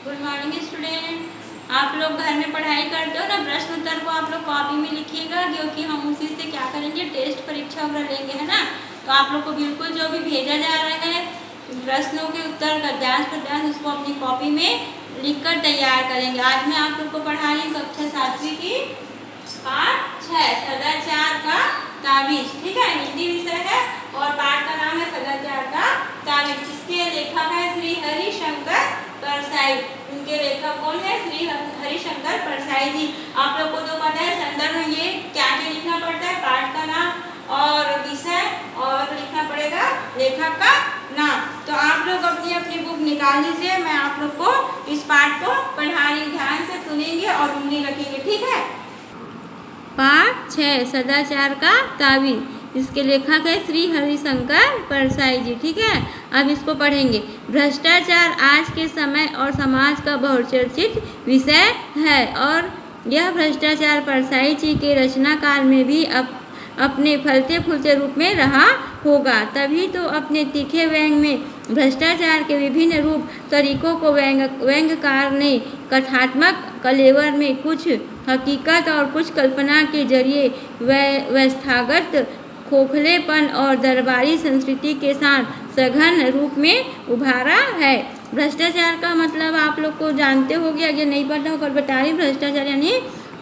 Good morning student. आप लोग घर में पढ़ाई करते हो ना, प्रश्न उत्तर को आप लोग कॉपी में लिखिएगा, क्योंकि हम उसी से क्या करेंगे, टेस्ट परीक्षा वगैरह लेंगे, है ना। तो आप लोग को बिल्कुल जो भी भेजा जा रहा है प्रश्नों के उत्तर का जांच पड़ताल, उसको अपनी कॉपी में लिखकर तैयार करेंगे। आज मैं आप लोग को पढ़ा रही हूँ कक्षा 7वीं की पाठ 6 सदाचार का ताबीज। ठीक है, हिंदी विषय है और पाठ का नाम है सदाचार का ताबीज। इसके लेखक है श्री हरिशंकर परसाई। उनके लेखक कौन है? श्री हरिशंकर परसाई जी। आप लोग को तो पता है संदर्भ में ये क्या क्या लिखना पड़ता है, पाठ का नाम और विषय, और लिखना पड़ेगा लेखक का नाम। तो आप लोग अपनी अपनी बुक निकाल लीजिए, मैं आप लोग को इस पाठ को पढ़ा रही, ध्यान से सुनेंगे और उंगली रखेंगे। ठीक है। पाठ 6 सदाचार का ताबीज, इसके लेखक है श्री हरिशंकर परसाई जी। ठीक है, अब इसको पढ़ेंगे। भ्रष्टाचार आज के समय और समाज का बहुचर्चित विषय है और यह भ्रष्टाचार परसाई जी के रचना काल में भी अपने फलते फूलते रूप में रहा होगा। तभी तो अपने तीखे व्यंग में भ्रष्टाचार के विभिन्न रूप तरीकों को व्यंग्यकार ने कथात्मक कलेवर में कुछ हकीकत और कुछ कल्पना के जरिए व्यवस्थागत खोखलेपन और दरबारी संस्कृति के साथ सघन रूप में उभारा है। भ्रष्टाचार का मतलब आप लोग को जानते हो गया, अगर नहीं पता होगा बता रही। भ्रष्टाचार यानी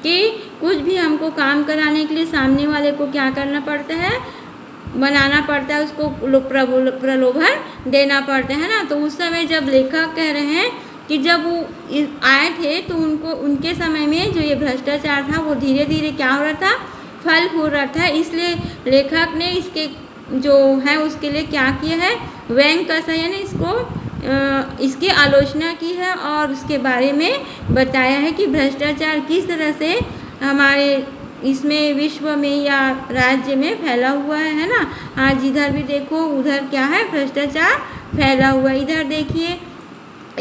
कि कुछ भी हमको काम कराने के लिए सामने वाले को क्या करना पड़ता है, बनाना पड़ता है, उसको प्रलोभन देना पड़ता है ना। तो उस समय जब लेखक कह रहे हैं कि जब वो आए थे तो उनके समय में जो ये भ्रष्टाचार था वो धीरे धीरे क्या हो रहा था, फल फूल रहा था। इसलिए लेखक ने इसके जो है उसके लिए क्या किया है, व्यंग्य कसा यानी इसकी आलोचना की है और उसके बारे में बताया है कि भ्रष्टाचार किस तरह से हमारे इसमें विश्व में या राज्य में फैला हुआ है ना। आज इधर भी देखो, उधर क्या है, भ्रष्टाचार फैला हुआ। इधर देखिए,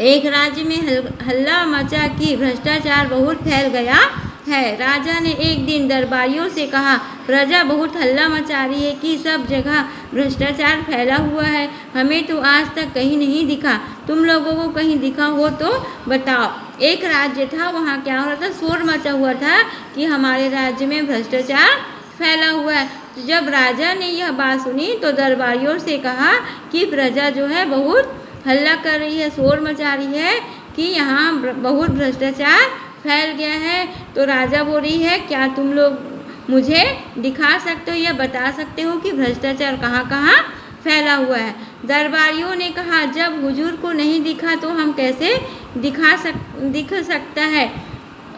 एक राज्य में हल्ला मचा कि भ्रष्टाचार बहुत फैल गया है। राजा ने एक दिन दरबारियों से कहा, प्रजा बहुत हल्ला मचा रही है कि सब जगह भ्रष्टाचार फैला हुआ है, हमें तो आज तक कहीं नहीं दिखा, तुम लोगों को कहीं दिखा हो तो बताओ। एक राज्य था, वहाँ क्या हो रहा था, शोर मचा हुआ था कि हमारे राज्य में भ्रष्टाचार फैला हुआ है। तो जब राजा ने यह बात सुनी तो दरबारियों से कहा कि प्रजा जो है बहुत हल्ला कर रही है, शोर मचा रही है कि यहाँ बहुत भ्रष्टाचार फैल गया है। तो राजा बोल रही है, क्या तुम लोग मुझे दिखा सकते हो या बता सकते हो कि भ्रष्टाचार कहाँ कहाँ फैला हुआ है। दरबारियों ने कहा, जब हुजूर को नहीं दिखा तो हम कैसे दिख सकता है।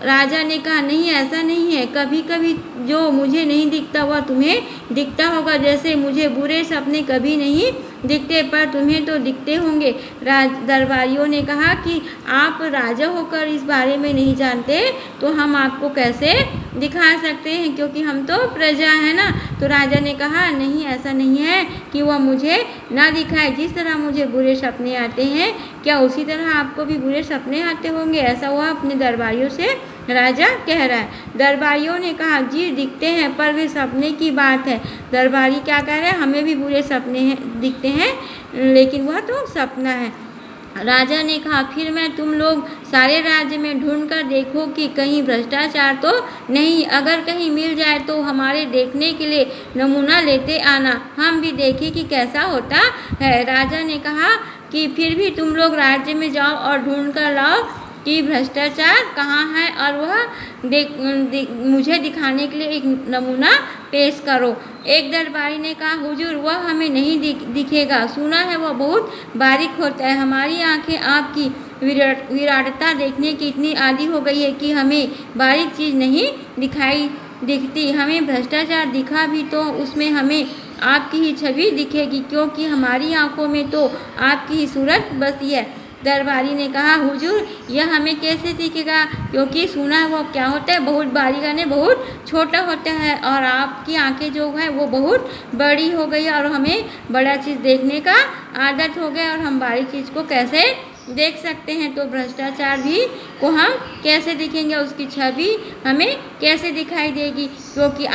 राजा ने कहा, नहीं ऐसा नहीं है, कभी कभी जो मुझे नहीं दिखता वह तुम्हें दिखता होगा, जैसे मुझे बुरे सपने कभी नहीं दिखते पर तुम्हें तो दिखते होंगे। दरबारियों ने कहा कि आप राजा होकर इस बारे में नहीं जानते तो हम आपको कैसे दिखा सकते हैं, क्योंकि हम तो प्रजा है ना। तो राजा ने कहा, नहीं ऐसा नहीं है कि वह मुझे ना दिखाए, जिस तरह मुझे बुरे सपने आते हैं क्या उसी तरह आपको भी बुरे सपने आते होंगे, ऐसा वह अपने दरबारियों से राजा कह रहा है। दरबारियों ने कहा, जी दिखते हैं पर वे सपने की बात है। दरबारी क्या कह रहे हैं, हमें भी बुरे सपने दिखते हैं लेकिन वह तो सपना है। राजा ने कहा, फिर मैं तुम लोग सारे राज्य में ढूंढ कर देखो कि कहीं भ्रष्टाचार तो नहीं, अगर कहीं मिल जाए तो हमारे देखने के लिए नमूना लेते आना, हम भी देखें कि कैसा होता है। राजा ने कहा कि फिर भी तुम लोग राज्य में जाओ और ढूंढ कर लाओ कि भ्रष्टाचार कहाँ है और वह मुझे दिखाने के लिए एक नमूना पेश करो। एक दरबारी ने कहा, हुजूर वह हमें नहीं दिखेगा, सुना है वह बहुत बारीक होता है, हमारी आंखें आपकी विराटता देखने की इतनी आदी हो गई है कि हमें बारीक चीज़ नहीं दिखती, हमें भ्रष्टाचार दिखा भी तो उसमें हमें आपकी ही छवि दिखेगी, क्योंकि हमारी आंखों में तो आपकी ही सूरत बसी है। दरबारी ने कहा, हुजूर यह हमें कैसे दिखेगा, क्योंकि सुना है वो क्या होता है, बहुत बारीक यानी बहुत छोटा होता है और आपकी आंखें जो है वो बहुत बड़ी हो गई और हमें बड़ा चीज़ देखने का आदत हो गया और हम बारीक चीज़ को कैसे देख सकते हैं। तो भ्रष्टाचार भी को हम कैसे दिखेंगे, उसकी छवि हमें कैसे दिखाई देगी, क्योंकि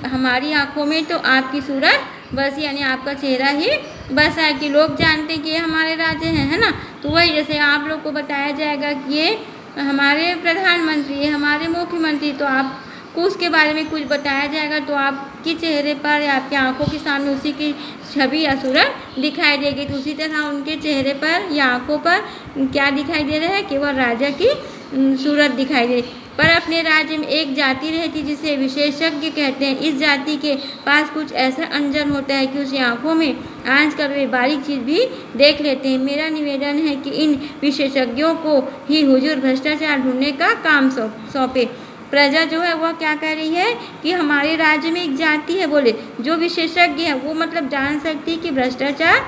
हमारी आंखों में तो आपकी सूरत बस यानी आपका चेहरा ही बस है कि लोग जानते हैं कि ये हमारे राज्य हैं, है ना। तो वही जैसे आप लोग को बताया जाएगा कि ये हमारे प्रधानमंत्री है, हमारे मुख्यमंत्री, तो आपको उसके बारे में कुछ बताया जाएगा तो आपके चेहरे पर या आपकी आंखों के सामने उसी की छवि या सूरत दिखाई देगी। तो उसी तरह उनके चेहरे पर या आंखों पर क्या दिखाई दे रहा है, केवल राजा की सूरत दिखाई दे। पर अपने राज्य में एक जाति रहती जिसे विशेषज्ञ कहते हैं। इस जाति के पास कुछ ऐसा अंजन होता है कि उसकी आंखों में आंच कर वे बारीक चीज़ भी देख लेते हैं। मेरा निवेदन है कि इन विशेषज्ञों को ही हुजूर भ्रष्टाचार ढूंढने का काम सौंपे। प्रजा जो है वह क्या कह रही है कि हमारे राज्य में एक जाति है, बोले जो विशेषज्ञ है वो मतलब जान सकती है कि भ्रष्टाचार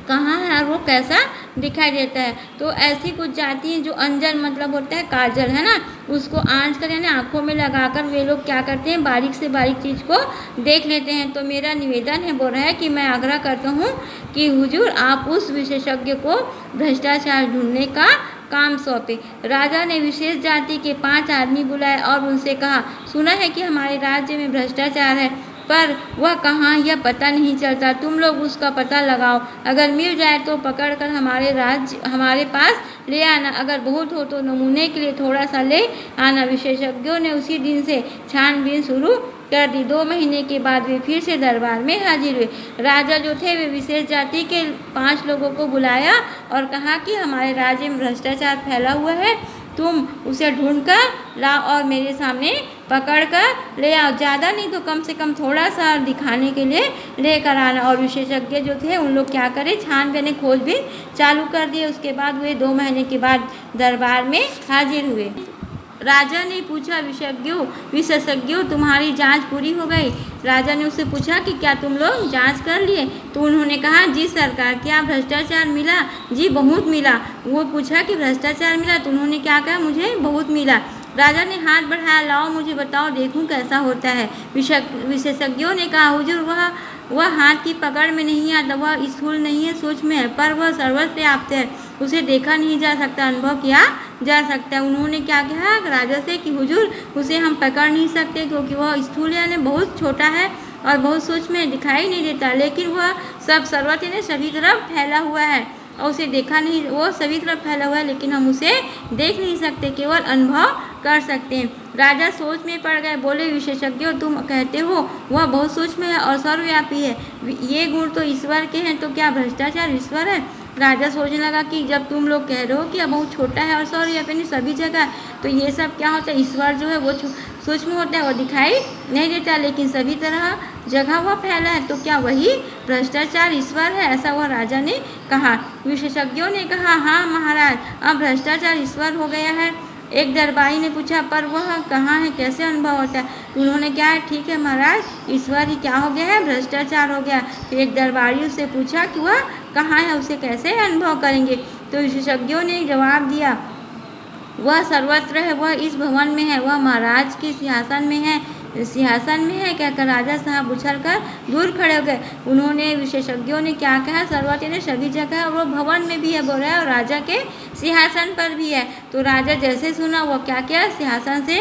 कहाँ है और वो कैसा दिखाई देता है। तो ऐसी कुछ जाति है जो अंजन मतलब होता है काजल, है ना, उसको आंच कर यानी आँखों में लगाकर वे लोग क्या करते हैं, बारीक से बारीक चीज़ को देख लेते हैं। तो मेरा निवेदन है, बोल रहा है कि मैं आग्रह करता हूँ कि हुजूर आप उस विशेषज्ञ को भ्रष्टाचार ढूंढने का काम सौंपे। राजा ने विशेष जाति के 5 आदमी बुलाए और उनसे कहा, सुना है कि हमारे राज्य में भ्रष्टाचार है, पर वह कहाँ यह पता नहीं चलता। तुम लोग उसका पता लगाओ, अगर मिल जाए तो पकड़कर हमारे पास ले आना, अगर बहुत हो तो नमूने के लिए थोड़ा सा ले आना। विशेषज्ञों ने उसी दिन से छानबीन शुरू कर दी। 2 महीने के बाद वे फिर से दरबार में हाजिर हुए। राजा जो थे वे विशेष जाति के 5 लोगों को बुलाया और कहा कि हमारे राज्य में भ्रष्टाचार फैला हुआ है, तुम उसे ढूंढ कर लाओ और मेरे सामने पकड़ कर ले आओ। ज़्यादा नहीं तो कम से कम थोड़ा सा दिखाने के लिए लेकर आना। और विशेषज्ञ जो थे उन लोग क्या करें, छानबीन खोजबीन चालू कर दिए। उसके बाद वे 2 महीने के बाद दरबार में हाजिर हुए। राजा ने पूछा, विशेषज्ञों तुम्हारी जांच पूरी हो गई। राजा ने उससे पूछा कि क्या तुम लोग जांच कर लिए। तो उन्होंने कहा, जी सरकार, क्या भ्रष्टाचार मिला। जी बहुत मिला। वो पूछा कि भ्रष्टाचार मिला, तो उन्होंने क्या कहा, मुझे बहुत मिला। राजा ने हाथ बढ़ाया, लाओ मुझे बताओ, देखूं कैसा होता है। विशेषज्ञों ने कहा, हुजूर वह हाथ की पकड़ में नहीं आता, वह स्थूल नहीं है, सूक्ष्म है, पर वह सर्वव्याप्त है, उसे देखा नहीं जा सकता, अनुभव किया जा सकता है। उन्होंने क्या कहा राजा से कि हुजूर उसे हम पकड़ नहीं सकते क्योंकि वह स्थूल यानी बहुत छोटा है और बहुत सूक्ष्म है, दिखाई नहीं देता, लेकिन वह सब सर्वत्र यानी सभी तरफ फैला हुआ है और उसे देखा नहीं, वो सभी तरफ फैला हुआ है लेकिन हम उसे देख नहीं सकते, केवल अनुभव कर सकते हैं। राजा सोच में पड़ गए, बोले, विशेषज्ञों तुम कहते हो वह बहुत सूक्ष्म है और सर्वव्यापी है, ये गुण तो ईश्वर के हैं, तो क्या भ्रष्टाचार ईश्वर है। राजा सोचने लगा कि जब तुम लोग कह रहे हो कि बहुत छोटा है और सर्वव्यापी सभी जगह, तो ये सब क्या होता है, ईश्वर जो है वो सूक्ष्म होता है, वो दिखाई नहीं देता लेकिन सभी तरह जगह वह फैला है, तो क्या वही भ्रष्टाचार ईश्वर है, ऐसा वह राजा ने कहा। विशेषज्ञों ने कहा, हाँ महाराज, अब भ्रष्टाचार ईश्वर हो गया है। एक दरबारी ने पूछा, पर वह कहाँ है, कैसे अनुभव होता है। उन्होंने क्या है, ठीक है महाराज, ईश्वर ही क्या हो गया है, भ्रष्टाचार हो गया। फिर एक दरबारी से पूछा कि वह कहाँ है, उसे कैसे अनुभव करेंगे। तो विशेषज्ञों ने जवाब दिया, वह सर्वत्र है, वह इस भवन में है, वह महाराज के सिंहासन में है कहकर राजा साहब उछलकर दूर खड़े हो गए। उन्होंने विशेषज्ञों ने क्या कहा, सर्वत्र ने सभी जगह, और वो भवन में भी है बोल रहा है और राजा के सिंहासन पर भी है। तो राजा जैसे सुना वो क्या किया, सिंहासन से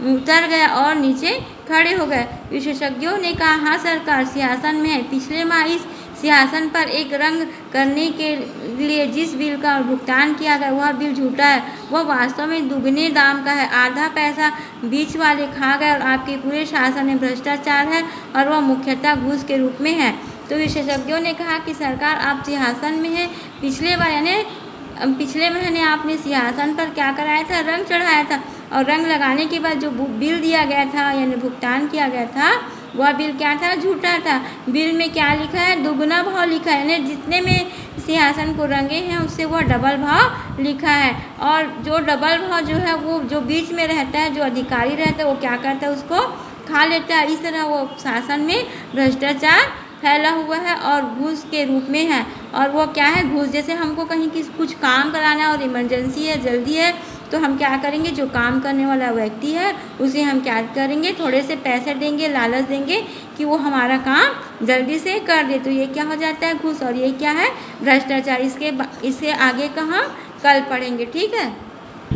उतर गया और नीचे खड़े हो गए। विशेषज्ञों ने कहा, हाँ सरकार, सिंहासन में है। पिछले माह इस सिंहासन पर एक रंग करने के लिए जिस बिल का भुगतान किया गया वह बिल झूठा है, वह वास्तव में दुगने दाम का है। आधा पैसा बीच वाले खा गए और आपके पूरे शासन में भ्रष्टाचार है और वह मुख्यतः घूस के रूप में है। तो विशेषज्ञों ने कहा कि सरकार, आप सिंहासन में हैं, पिछले महीने आपने सिंहासन पर क्या कराया था, रंग चढ़ाया था, और रंग लगाने के बाद जो बिल दिया गया था यानी भुगतान किया गया था वह बिल क्या था, झूठा था। बिल में क्या लिखा है, दुगना भाव लिखा है, यानी जितने में सिंहासन को रंगे हैं उससे वह डबल भाव लिखा है। और जो डबल भाव जो है वो जो बीच में रहता है, जो अधिकारी रहता है, वो क्या करता है, उसको खा लेता है। इस तरह वो शासन में भ्रष्टाचार फैला हुआ है और घूस के रूप में है। और वो क्या है, घूस। जैसे हमको कहीं कुछ काम कराना है और इमरजेंसी है, जल्दी है, तो हम क्या करेंगे, जो काम करने वाला व्यक्ति है उसे हम क्या करेंगे, थोड़े से पैसे देंगे, लालच देंगे कि वो हमारा काम जल्दी से कर दे। तो ये क्या हो जाता है, घूस। और ये क्या है, भ्रष्टाचार। इसके आगे का हम कल पढ़ेंगे, ठीक है।